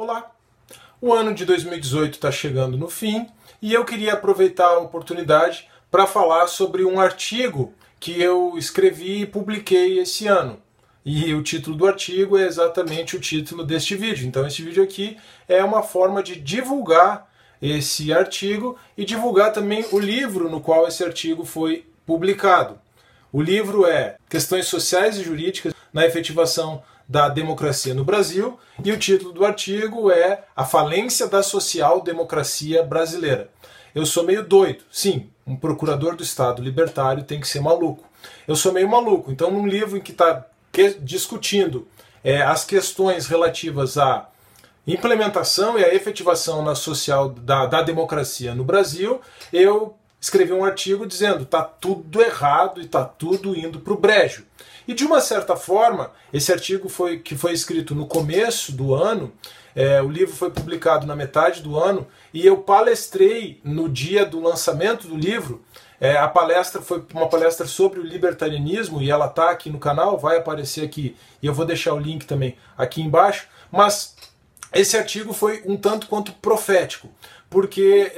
Olá! O ano de 2018 está chegando no fim e eu queria aproveitar a oportunidade para falar sobre um artigo que eu escrevi e publiquei esse ano. E o título do artigo é exatamente o título deste vídeo. Então este vídeo aqui é uma forma de divulgar esse artigo e divulgar também o livro no qual esse artigo foi publicado. O livro é Questões Sociais e Jurídicas na Efetivação da Democracia no Brasil, e o título do artigo é A Falência da Social-Democracia Brasileira. Eu sou meio doido, sim, um procurador do Estado libertário tem que ser maluco. Eu sou meio maluco, então num livro em que está discutindo as questões relativas à implementação e à efetivação da democracia no Brasil, eu escrevi um artigo dizendo está tudo errado e está tudo indo para o brejo. E de uma certa forma, esse artigo que foi escrito no começo do ano, o livro foi publicado na metade do ano, e eu palestrei no dia do lançamento do livro. A palestra foi uma palestra sobre o libertarianismo, e ela está aqui no canal, vai aparecer aqui, e eu vou deixar o link também aqui embaixo, mas esse artigo foi um tanto quanto profético, porque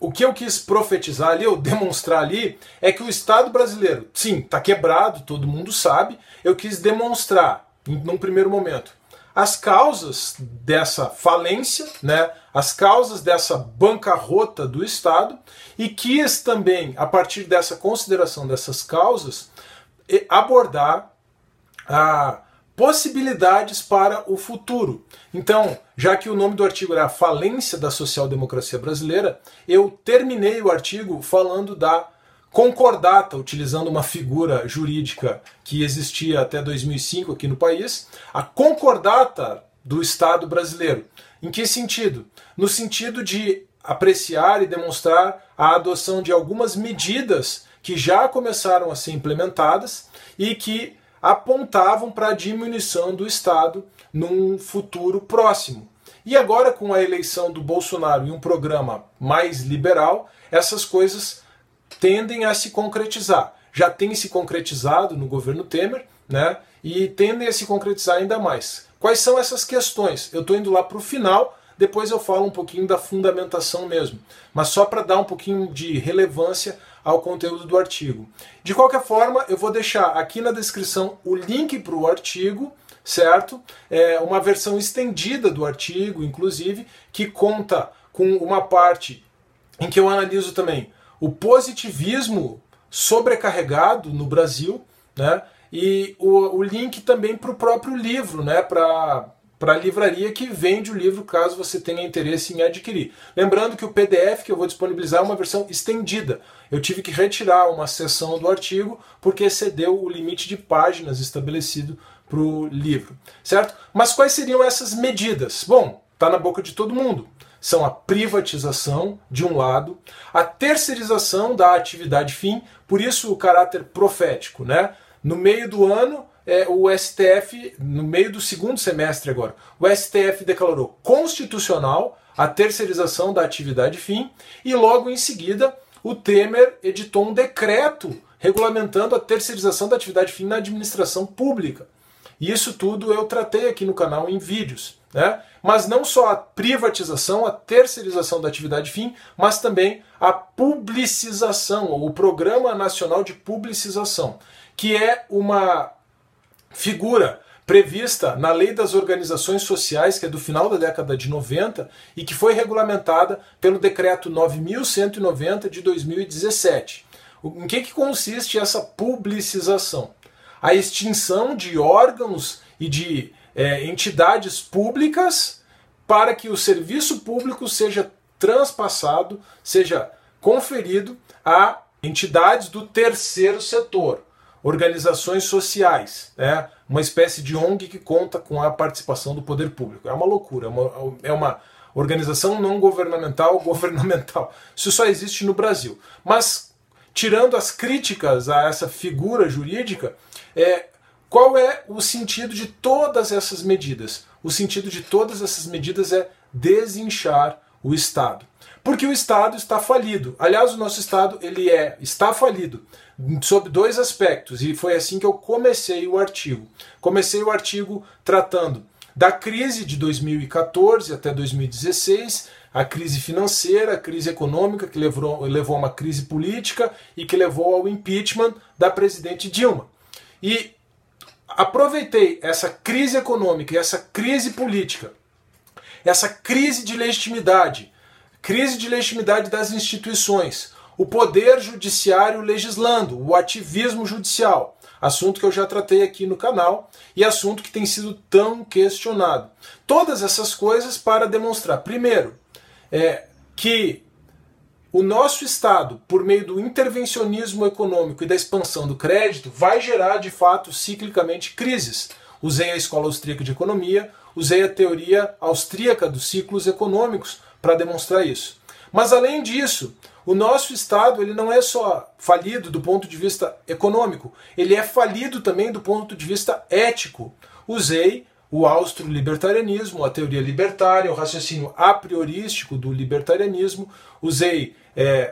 o que eu quis profetizar ali, ou demonstrar ali, é que o Estado brasileiro, sim, está quebrado, todo mundo sabe. Eu quis demonstrar, num primeiro momento, as causas dessa falência, né, as causas dessa bancarrota do Estado, e quis também, a partir dessa consideração dessas causas, abordar possibilidades para o futuro. Então, já que o nome do artigo era A Falência da Social-Democracia Brasileira, eu terminei o artigo falando da concordata, utilizando uma figura jurídica que existia até 2005 aqui no país, a concordata do Estado brasileiro. Em que sentido? No sentido de apreciar e demonstrar a adoção de algumas medidas que já começaram a ser implementadas e que apontavam para a diminuição do Estado num futuro próximo. E agora, com a eleição do Bolsonaro e um programa mais liberal, essas coisas tendem a se concretizar. Já tem se concretizado no governo Temer, né? E tendem a se concretizar ainda mais. Quais são essas questões? Eu estou indo lá para o final, depois eu falo um pouquinho da fundamentação mesmo, mas só para dar um pouquinho de relevância ao conteúdo do artigo. De qualquer forma, eu vou deixar aqui na descrição o link para o artigo, certo? Uma versão estendida do artigo, inclusive, que conta com uma parte em que eu analiso também o positivismo sobrecarregado no Brasil, né? E o link também para o próprio livro, né? Para a livraria que vende o livro, caso você tenha interesse em adquirir. Lembrando que o PDF que eu vou disponibilizar é uma versão estendida. Eu tive que retirar uma seção do artigo porque excedeu o limite de páginas estabelecido para o livro, certo? Mas quais seriam essas medidas? Bom, está na boca de todo mundo. São a privatização, de um lado, a terceirização da atividade fim, por isso o caráter profético, né? No meio do ano, o STF, no meio do segundo semestre agora, o STF declarou constitucional a terceirização da atividade fim, e logo em seguida o Temer editou um decreto regulamentando a terceirização da atividade fim na administração pública. E isso tudo eu tratei aqui no canal em vídeos, né? Mas não só a privatização, a terceirização da atividade fim, mas também a publicização, ou o Programa Nacional de Publicização, que é uma figura prevista na Lei das Organizações Sociais, que é do final da década de 90, e que foi regulamentada pelo Decreto 9.190 de 2017. Em que consiste essa publicização? A extinção de órgãos e de entidades públicas para que o serviço público seja transpassado, seja conferido a entidades do terceiro setor, organizações sociais, uma espécie de ONG que conta com a participação do poder público. É uma loucura, é uma organização não governamental. Isso só existe no Brasil. Mas, tirando as críticas a essa figura jurídica, qual é o sentido de todas essas medidas? O sentido de todas essas medidas é desinchar o Estado. Porque o Estado está falido. Aliás, o nosso Estado está falido sob dois aspectos, e foi assim que eu comecei o artigo. Comecei o artigo tratando da crise de 2014 até 2016, a crise financeira, a crise econômica, que levou a uma crise política e que levou ao impeachment da presidente Dilma. E aproveitei essa crise econômica e essa crise política, essa crise de legitimidade das instituições, o poder judiciário legislando, o ativismo judicial, assunto que eu já tratei aqui no canal e assunto que tem sido tão questionado. Todas essas coisas para demonstrar, primeiro, que o nosso Estado, por meio do intervencionismo econômico e da expansão do crédito, vai gerar, de fato, ciclicamente crises. Usei a Escola Austríaca de Economia, usei a teoria austríaca dos ciclos econômicos para demonstrar isso. Mas, além disso, o nosso Estado ele não é só falido do ponto de vista econômico, ele é falido também do ponto de vista ético. Usei o austro-libertarianismo, a teoria libertária, o raciocínio a priorístico do libertarianismo, usei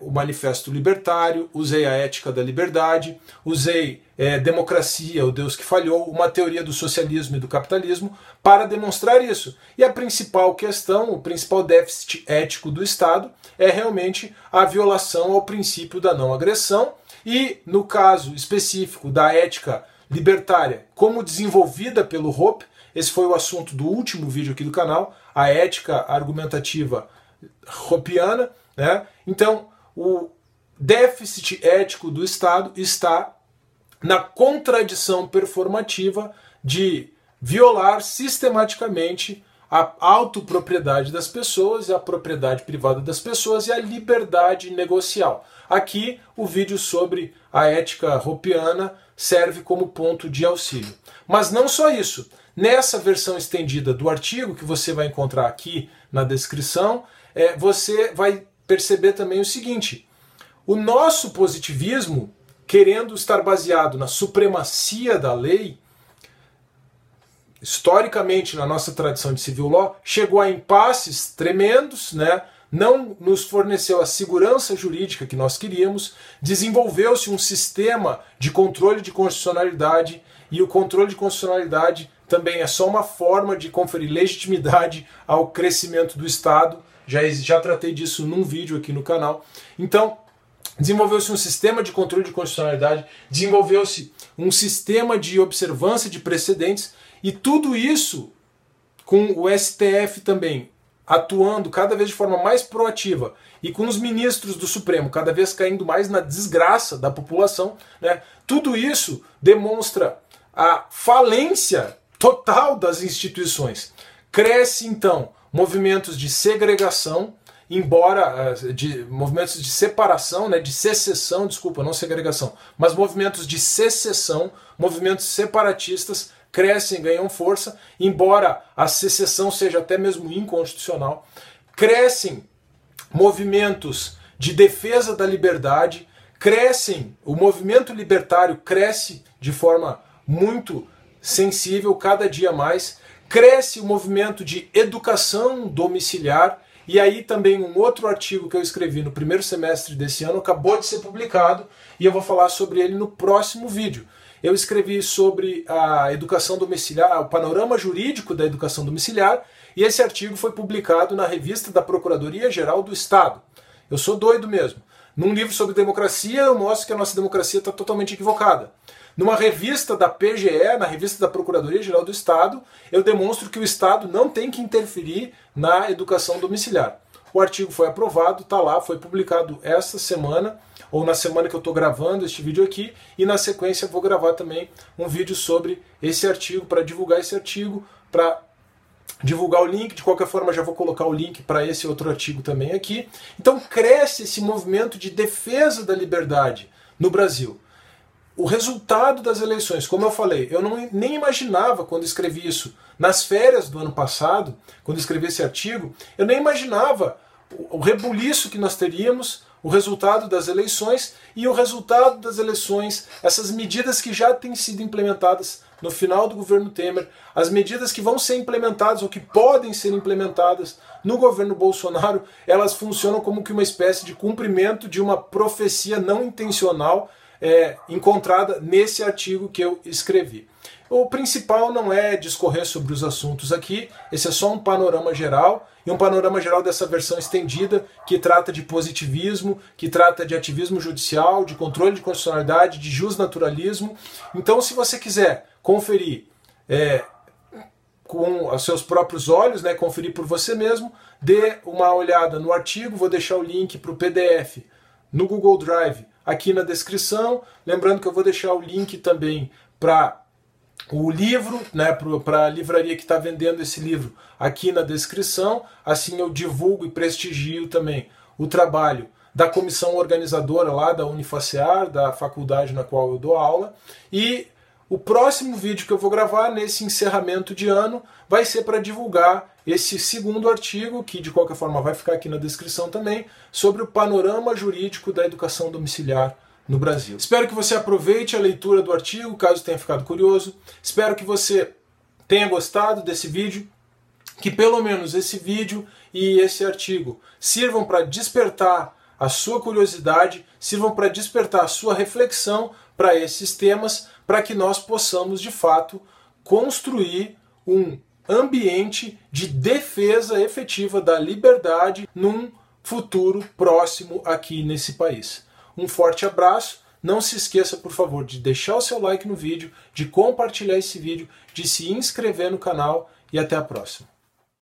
o manifesto libertário, usei a ética da liberdade, usei democracia, o Deus que falhou, uma teoria do socialismo e do capitalismo para demonstrar isso. E a principal questão, o principal déficit ético do Estado é realmente a violação ao princípio da não agressão e, no caso específico da ética libertária, como desenvolvida pelo Hoppe, esse foi o assunto do último vídeo aqui do canal, a ética argumentativa hoppiana, né? Então, o déficit ético do Estado está na contradição performativa de violar sistematicamente a autopropriedade das pessoas, a propriedade privada das pessoas e a liberdade negocial. Aqui, o vídeo sobre a ética hoppiana serve como ponto de auxílio. Mas não só isso. Nessa versão estendida do artigo, que você vai encontrar aqui na descrição, você vai perceber também o seguinte: o nosso positivismo, querendo estar baseado na supremacia da lei, historicamente na nossa tradição de civil law, chegou a impasses tremendos, né? Não nos forneceu a segurança jurídica que nós queríamos, desenvolveu-se um sistema de controle de constitucionalidade, e o controle de constitucionalidade também é só uma forma de conferir legitimidade ao crescimento do Estado. Já tratei disso num vídeo aqui no canal. Então, desenvolveu-se um sistema de controle de constitucionalidade, desenvolveu-se um sistema de observância de precedentes, e tudo isso com o STF também atuando cada vez de forma mais proativa e com os ministros do Supremo cada vez caindo mais na desgraça da população, né? Tudo isso demonstra a falência total das instituições. Cresce então movimentos de segregação, movimentos de separação, né, de secessão, desculpa, não segregação, mas movimentos de secessão, movimentos separatistas crescem, ganham força, embora a secessão seja até mesmo inconstitucional. Crescem movimentos de defesa da liberdade, o movimento libertário cresce de forma muito sensível, cada dia mais. Cresce o movimento de educação domiciliar, e aí também um outro artigo que eu escrevi no primeiro semestre desse ano acabou de ser publicado, e eu vou falar sobre ele no próximo vídeo. Eu escrevi sobre a educação domiciliar, o panorama jurídico da educação domiciliar, e esse artigo foi publicado na revista da Procuradoria-Geral do Estado. Eu sou doido mesmo. Num livro sobre democracia, eu mostro que a nossa democracia está totalmente equivocada. Numa revista da PGE, na revista da Procuradoria-Geral do Estado, eu demonstro que o Estado não tem que interferir na educação domiciliar. O artigo foi aprovado, está lá, foi publicado esta semana, ou na semana que eu estou gravando este vídeo aqui, e na sequência vou gravar também um vídeo sobre esse artigo, para divulgar esse artigo, para divulgar o link. De qualquer forma, já vou colocar o link para esse outro artigo também aqui. Então cresce esse movimento de defesa da liberdade no Brasil. O resultado das eleições, como eu falei, eu nem imaginava quando escrevi isso nas férias do ano passado, quando escrevi esse artigo, eu nem imaginava o rebuliço que nós teríamos, o resultado das eleições, e o resultado das eleições, essas medidas que já têm sido implementadas no final do governo Temer, as medidas que vão ser implementadas ou que podem ser implementadas no governo Bolsonaro, elas funcionam como que uma espécie de cumprimento de uma profecia não intencional encontrada nesse artigo que eu escrevi. O principal não é discorrer sobre os assuntos aqui, esse é só um panorama geral, e um panorama geral dessa versão estendida, que trata de positivismo, que trata de ativismo judicial, de controle de constitucionalidade, de justnaturalismo. Então, se você quiser conferir com os seus próprios olhos, né, conferir por você mesmo, dê uma olhada no artigo, vou deixar o link para o PDF no Google Drive aqui na descrição, lembrando que eu vou deixar o link também para o livro, né, para a livraria que está vendendo esse livro aqui na descrição, assim eu divulgo e prestigio também o trabalho da comissão organizadora lá da Unifacear, da faculdade na qual eu dou aula, e o próximo vídeo que eu vou gravar nesse encerramento de ano vai ser para divulgar esse segundo artigo, que de qualquer forma vai ficar aqui na descrição também, sobre o panorama jurídico da educação domiciliar no Brasil. Espero que você aproveite a leitura do artigo, caso tenha ficado curioso. Espero que você tenha gostado desse vídeo, que pelo menos esse vídeo e esse artigo sirvam para despertar a sua curiosidade, sirvam para despertar a sua reflexão para esses temas, para que nós possamos de fato construir um ambiente de defesa efetiva da liberdade num futuro próximo aqui nesse país. Um forte abraço, não se esqueça por favor de deixar o seu like no vídeo, de compartilhar esse vídeo, de se inscrever no canal e até a próxima.